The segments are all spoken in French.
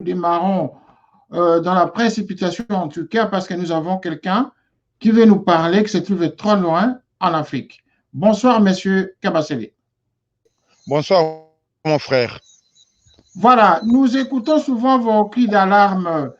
démarrons dans la précipitation en tout cas parce que nous avons quelqu'un qui veut nous parler, qui se trouve trop loin en Afrique. Bonsoir, monsieur Kabasele. Bonsoir, mon frère. Voilà, nous écoutons souvent vos cris d'alarme.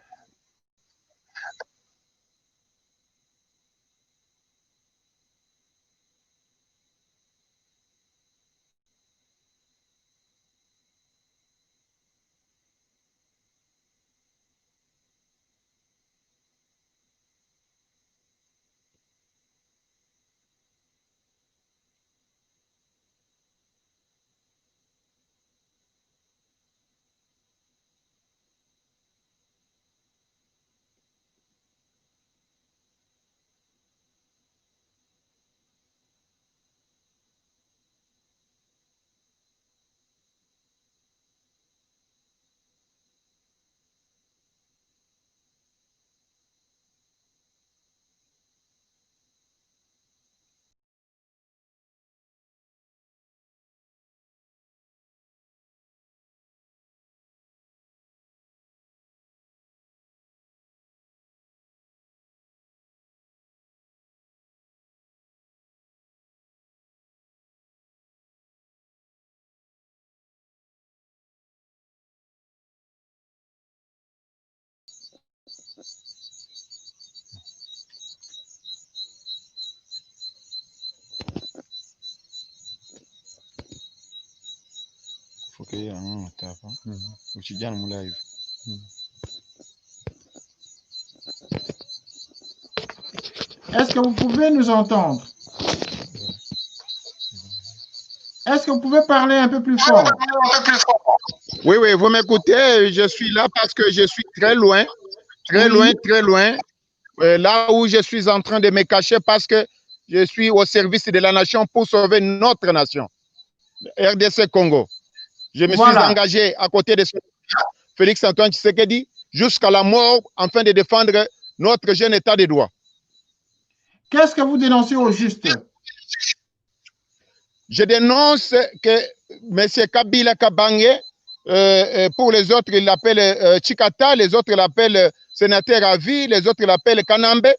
Est-ce que vous pouvez nous entendre? Est-ce que vous pouvez parler un peu plus fort? Oui, vous m'écoutez. Je suis là parce que je suis très loin, très loin. Là où je suis en train de me cacher parce que je suis au service de la nation pour sauver notre nation, RDC Congo. Je me suis engagé à côté de Félix Antoine Tshisekedi jusqu'à la mort afin de défendre notre jeune état de droit. Qu'est-ce que vous dénoncez au juste? Je dénonce que M. Kabila Kabange, pour les autres, il l'appelle Chikata, les autres l'appellent sénateur à vie, les autres l'appellent Kanambe.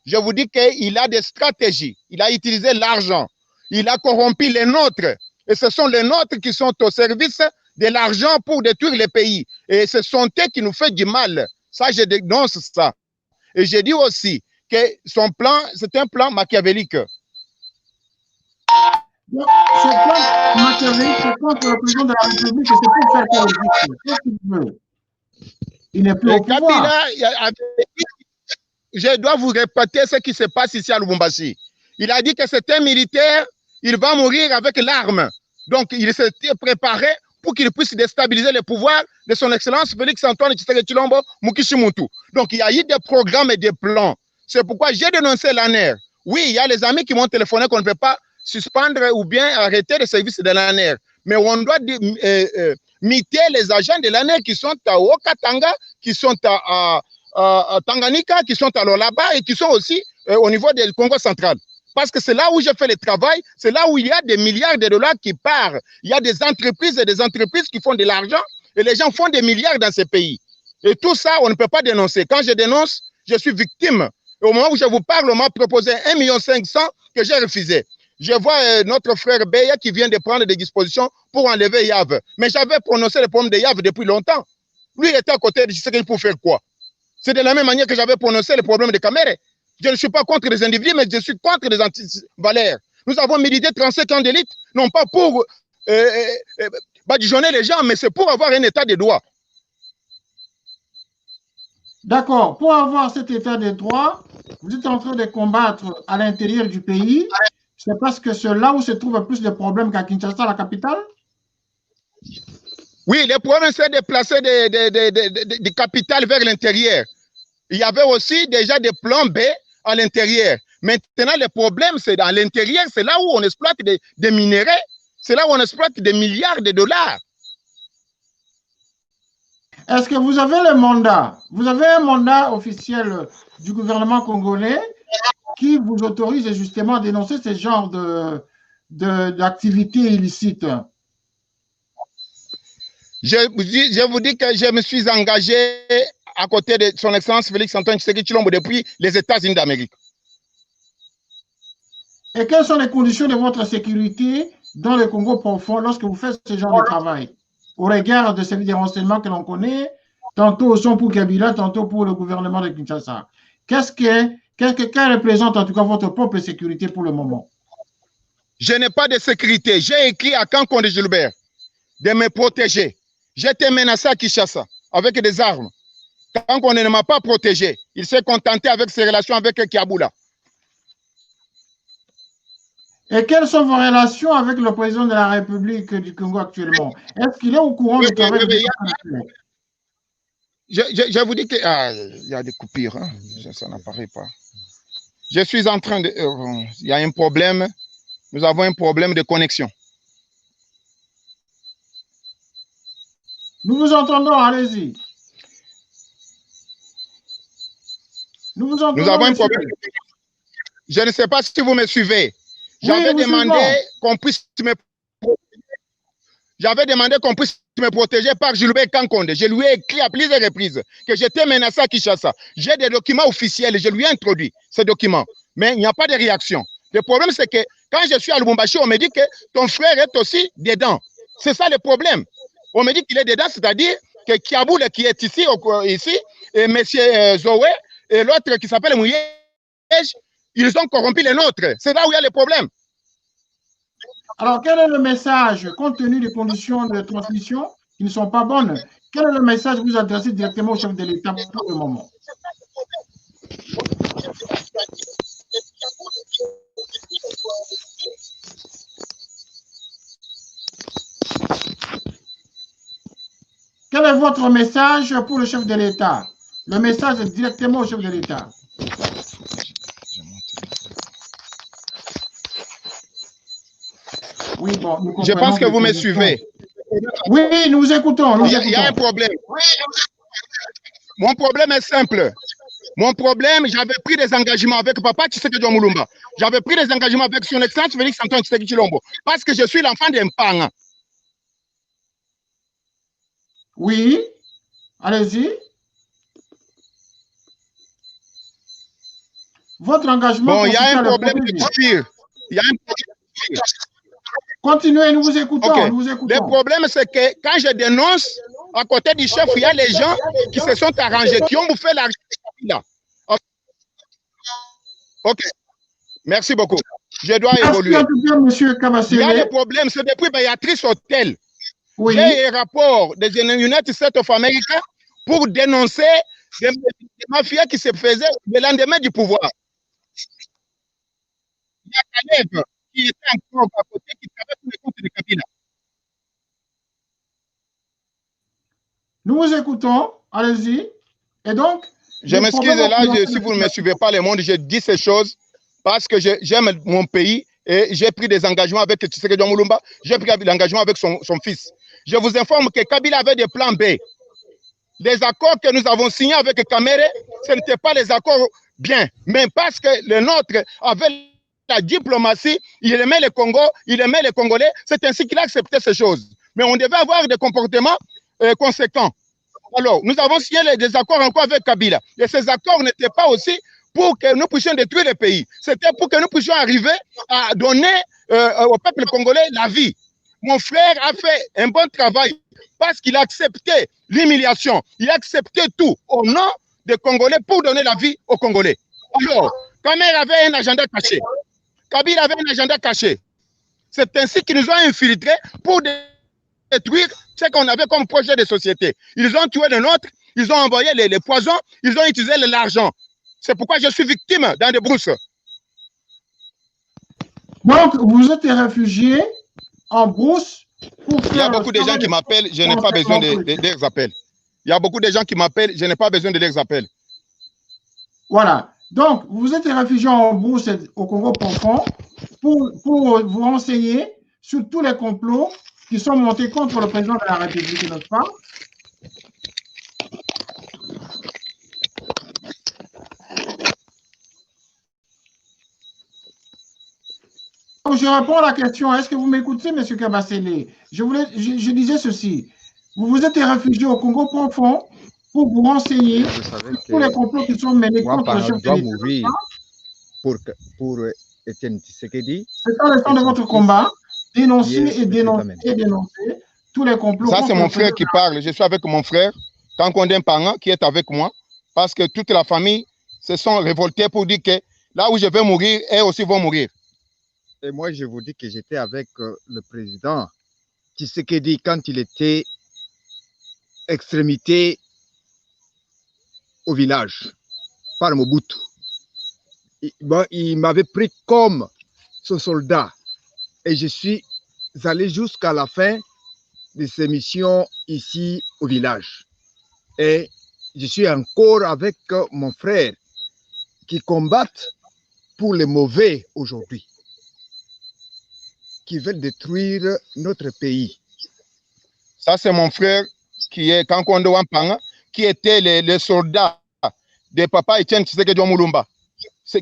Je vous dis qu'il a des stratégies. Il a utilisé l'argent. Il a corrompu les nôtres. Et ce sont les nôtres qui sont au service de l'argent pour détruire les pays. Et ce sont eux qui nous font du mal. Ça, je dénonce ça. Et je dis aussi que son plan, c'est un plan machiavélique. Donc, ce plan machiavélique, c'est contre le président de la République et c'est pour faire quoi le juste? Qu'est-ce qu'il veut? Il n'est plus au pouvoir. Kabila, je dois vous répéter ce qui se passe ici à Lubumbashi. Il a dit que c'est un militaire, il va mourir avec l'arme. Donc, il s'est préparé pour qu'il puisse déstabiliser le pouvoir de son Excellence Félix Antoine Tshisekedi Tshilombo Mukishimuntu. Donc, il y a eu des programmes et des plans. C'est pourquoi j'ai dénoncé l'ANER. Oui, il y a les amis qui m'ont téléphoné qu'on ne peut pas suspendre ou bien arrêter le service de l'ANER. Mais on doit miter les agents de l'ANER qui sont à Okatanga, qui sont à Tanganyika, qui sont alors là-bas et qui sont aussi au niveau du Congo central. Parce que c'est là où je fais le travail, c'est là où il y a des milliards de dollars qui partent. Il y a des entreprises et des entreprises qui font de l'argent et les gens font des milliards dans ces pays. Et tout ça, on ne peut pas dénoncer. Quand je dénonce, je suis victime. Et au moment où je vous parle, on m'a proposé 1,5 million que j'ai refusé. Je vois notre frère Beya qui vient de prendre des dispositions pour enlever Yav. Mais j'avais prononcé le problème de Yav depuis longtemps. Lui, il était à côté de Tshisekedi pour faire quoi? C'est de la même manière que j'avais prononcé le problème de Kamere. Je ne suis pas contre les individus, mais je suis contre les anti-valeurs. Nous avons milité 35 ans d'élite, non pas pour badigeonner les gens, mais c'est pour avoir un état de droit. D'accord. Pour avoir cet état de droit, vous êtes en train de combattre à l'intérieur du pays. C'est parce que c'est là où se trouvent plus de problèmes qu'à Kinshasa, la capitale? Oui, le problème, c'est de placer des capitales vers l'intérieur. Il y avait aussi déjà des plans B à l'intérieur. Maintenant, le problème, c'est dans l'intérieur, c'est là où on exploite des minéraux, c'est là où on exploite des milliards de dollars. Est-ce que vous avez le mandat? Vous avez un mandat officiel du gouvernement congolais qui vous autorise justement à dénoncer ce genre d'activités illicites? Je vous dis que je me suis engagé à côté de son Excellence Félix Antoine Tshisekedi Tshilombo depuis les États-Unis d'Amérique. Et quelles sont les conditions de votre sécurité dans le Congo profond lorsque vous faites ce genre de travail? Au regard de celui des renseignements que l'on connaît, tantôt sont pour Kabila, tantôt pour le gouvernement de Kinshasa. Quelle représente en tout cas votre propre sécurité pour le moment? Je n'ai pas de sécurité. J'ai écrit à Kankonde Gilbert de me protéger. J'étais menacé à Kinshasa avec des armes. Kankonde ne m'a pas protégé. Il s'est contenté avec ses relations avec Kiaboula. Et quelles sont vos relations avec le président de la République du Congo actuellement? Est-ce qu'il est au courant du travail de je vous dis qu'il y a des coupures. Hein? Ça n'apparaît pas. Je suis en train de... il y a un problème. Nous avons un problème de connexion. Nous vous entendons, allez-y. Nous avons un problème. Je ne sais pas si vous me suivez. J'avais demandé qu'on puisse me protéger par Gilbert Kankonde. Je lui ai écrit à plusieurs reprises que j'étais menacé à Kinshasa. J'ai des documents officiels, je lui ai introduit ces documents. Mais il n'y a pas de réaction. Le problème, c'est que quand je suis à Lubumbashi, on me dit que ton frère est aussi dedans. C'est ça le problème. On me dit qu'il est dedans, c'est-à-dire que Kiaboula qui est ici, et M. Zoé, et l'autre qui s'appelle Mouyej, ils ont corrompu les nôtres. C'est là où il y a le problème. Alors, quel est le message, compte tenu des conditions de transmission qui ne sont pas bonnes, quel est le message que vous adressez directement au chef de l'État pour le moment? Quel est votre message pour le chef de l'État? Le message est directement au chef de l'État. Oui, bon, je pense que vous me suivez. Oui, nous vous écoutons. Il y a un problème. Mon problème est simple. Mon problème, j'avais pris des engagements avec Papa Tshisekedi Mulumba. J'avais pris des engagements avec son Excellence Félix Antoine Tshisekedi Tshilombo. Parce que je suis l'enfant d'un pan. Oui, allez-y. Votre engagement... Bon, il y a un problème de coupure. Il y a un problème. Continuez, nous vous écoutons. Okay. Nous vous écoutons. Le problème, c'est que quand je dénonce, à côté du chef, il y a les gens qui se sont arrangés, qui ont bouffé l'argent. Ok. Merci beaucoup. Je dois évoluer. Monsieur Kabasele. Il y a des problèmes. C'est depuis Béatrice Hotel. Oui. J'ai un rapport des United States of America pour dénoncer des mafias qui se faisaient le lendemain du pouvoir. Il y a Caleb qui était encore à côté, qui travaille pour les comptes de Kabila. Nous vous écoutons. Allez-y. Et donc, je m'excuse là, si vous ne me suivez pas le monde, je dis ces choses parce que j'aime mon pays et j'ai pris des engagements avec Tshisekedi Mulumba, j'ai pris l'engagement avec son fils. Je vous informe que Kabila avait des plans B. Les accords que nous avons signés avec Kamere, ce n'étaient pas les accords bien, mais parce que le nôtre avait la diplomatie, il aimait le Congo, il aimait les Congolais, c'est ainsi qu'il acceptait ces choses. Mais on devait avoir des comportements conséquents. Alors, nous avons signé des accords encore avec Kabila. Et ces accords n'étaient pas aussi pour que nous puissions détruire le pays. C'était pour que nous puissions arriver à donner au peuple congolais la vie. Mon frère a fait un bon travail parce qu'il a accepté l'humiliation. Il a accepté tout au nom des Congolais pour donner la vie aux Congolais. Alors, Kamer avait un agenda caché. Kabila avait un agenda caché. C'est ainsi qu'ils nous ont infiltrés pour détruire ce qu'on avait comme projet de société. Ils ont tué le nôtre, ils ont envoyé les poisons, ils ont utilisé l'argent. C'est pourquoi je suis victime dans des brousses. Donc, vous êtes réfugié en brousse pour faire... Il y a beaucoup de gens qui m'appellent, je n'ai pas besoin de leurs appels. Il y a beaucoup de gens qui m'appellent, je n'ai pas besoin de leurs appels. Voilà. Donc, vous êtes réfugié en brousse au Congo profond pour vous renseigner sur tous les complots qui sont montés contre le président de la République, n'est-ce pas? Je réponds à la question. Est-ce que vous m'écoutez, M. Kabasele? Je disais ceci. Vous vous êtes réfugié au Congo profond pour vous renseigner sur les complots qui sont menés contre le chef de l'État. Pour Etienne Tshisekedi. C'est dans le temps de votre combat, dénoncer et dénoncer tous les complots. Ça, c'est mon frère qui parle. Je suis avec mon frère, Kankonde Mpanga, qui est avec moi, parce que toute la famille se sont révoltés pour dire que là où je vais mourir, eux aussi vont mourir. Et moi, je vous dis que j'étais avec le président Tshisekedi quand il était extrémité au village, par Mobutu. Il m'avait pris comme son soldat et je suis allé jusqu'à la fin de ces missions ici au village. Et je suis encore avec mon frère qui combattent pour les mauvais aujourd'hui, qui veulent détruire notre pays. Ça, c'est mon frère qui est Kankonde Mpanga, qui était le soldat de papa Etienne Tshisekedi Mulumba,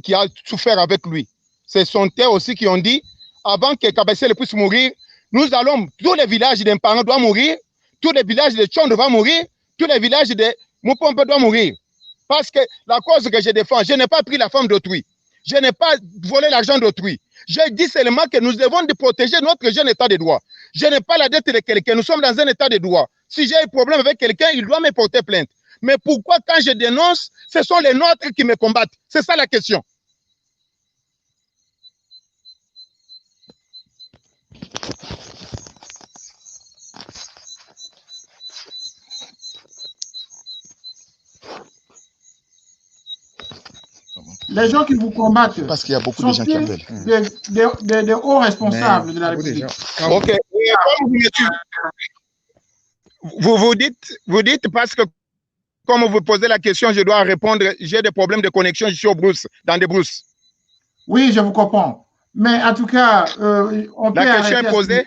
qui a souffert avec lui. Ce sont eux aussi qui ont dit, avant que Kabessele puisse mourir, nous allons, tous les villages de Mpanga doivent mourir, tous les villages de Tchon doivent mourir, tous les villages de Mupompe doivent mourir. Parce que la cause que je défends, je n'ai pas pris la femme d'autrui, je n'ai pas volé l'argent d'autrui. Je dis seulement que nous devons protéger notre jeune état de droit. Je n'ai pas la dette de quelqu'un, nous sommes dans un état de droit. Si j'ai un problème avec quelqu'un, il doit me porter plainte. Mais pourquoi quand je dénonce, ce sont les nôtres qui me combattent? C'est ça la question. Les gens qui vous combattent, parce qu'il y a beaucoup de gens qui appellent. Des hauts responsables de la République. Ok. Vous dites parce que comme vous posez la question, je dois répondre, j'ai des problèmes de connexion, je suis aux brousses, dans des brousses. Oui, je vous comprends. Mais en tout cas, on peut la question est posée.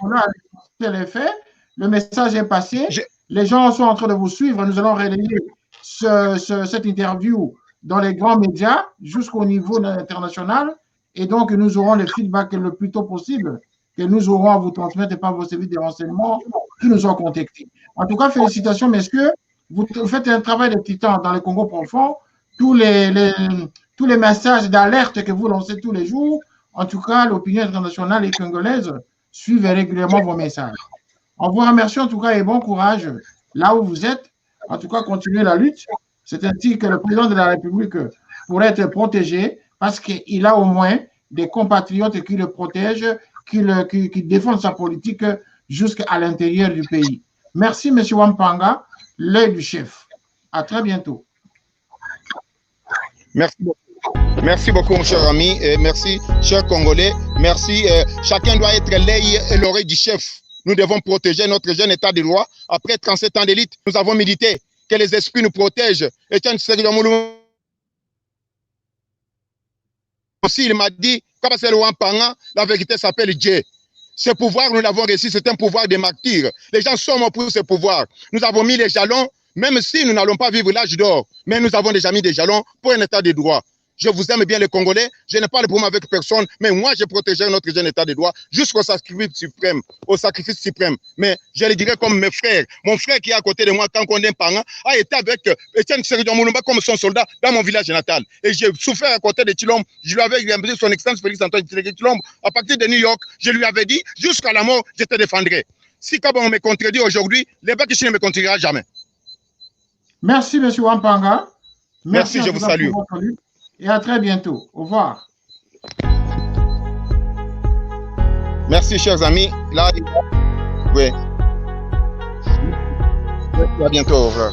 Les faits. Le message est passé. Les gens sont en train de vous suivre. Nous allons relayer cette interview dans les grands médias jusqu'au niveau international. Et donc, nous aurons le feedback le plus tôt possible que nous aurons à vous transmettre par vos services de renseignement qui nous ont contactés. En tout cas, félicitations, messieurs. Vous faites un travail de titan dans le Congo profond. Tous les messages d'alerte que vous lancez tous les jours, en tout cas, l'opinion internationale et congolaise suivent régulièrement vos messages. On vous remercie en tout cas et bon courage là où vous êtes. En tout cas, continuez la lutte. C'est ainsi que le président de la République pourrait être protégé parce qu'il a au moins des compatriotes qui le protègent, qui défendent sa politique jusqu'à l'intérieur du pays. Merci, M. Wampanga, l'œil du chef. À très bientôt. Merci beaucoup. Merci beaucoup, mon cher ami. Merci, cher Congolais. Merci. Chacun doit être l'œil et l'oreille du chef. Nous devons protéger notre jeune état de droit. Après 37 ans d'élite, nous avons milité. Que les esprits nous protègent. Etienne Tshisekedi aussi, il m'a dit, comme c'est le Wampanga, la vérité s'appelle Dieu. Ce pouvoir, nous l'avons réussi, c'est un pouvoir de martyrs. Les gens sont morts pour ce pouvoir. Nous avons mis les jalons, même si nous n'allons pas vivre l'âge d'or, mais nous avons déjà mis des jalons pour un état de droit. Je vous aime bien les Congolais, je n'ai pas de problème avec personne, mais moi je protégerai notre jeune état de droit jusqu'au sacrifice suprême, Mais je le dirais comme mes frères, mon frère qui est à côté de moi, Kankonde Mpanga, a été avec Etienne Tshisekedi Mulumba comme son soldat dans mon village natal. Et j'ai souffert à côté de Tshilombo, je lui avais invité son excellence Félix Antoine Tshisekedi Tshilombo, à partir de New York, je lui avais dit, jusqu'à la mort, je te défendrai. Si Kabon me contredit aujourd'hui, les Bakichi ne me contrediront jamais. Merci, M. Wampanga. Merci, je vous salue. Et à très bientôt. Au revoir. Merci, chers amis. Là, oui. À bientôt. Au revoir.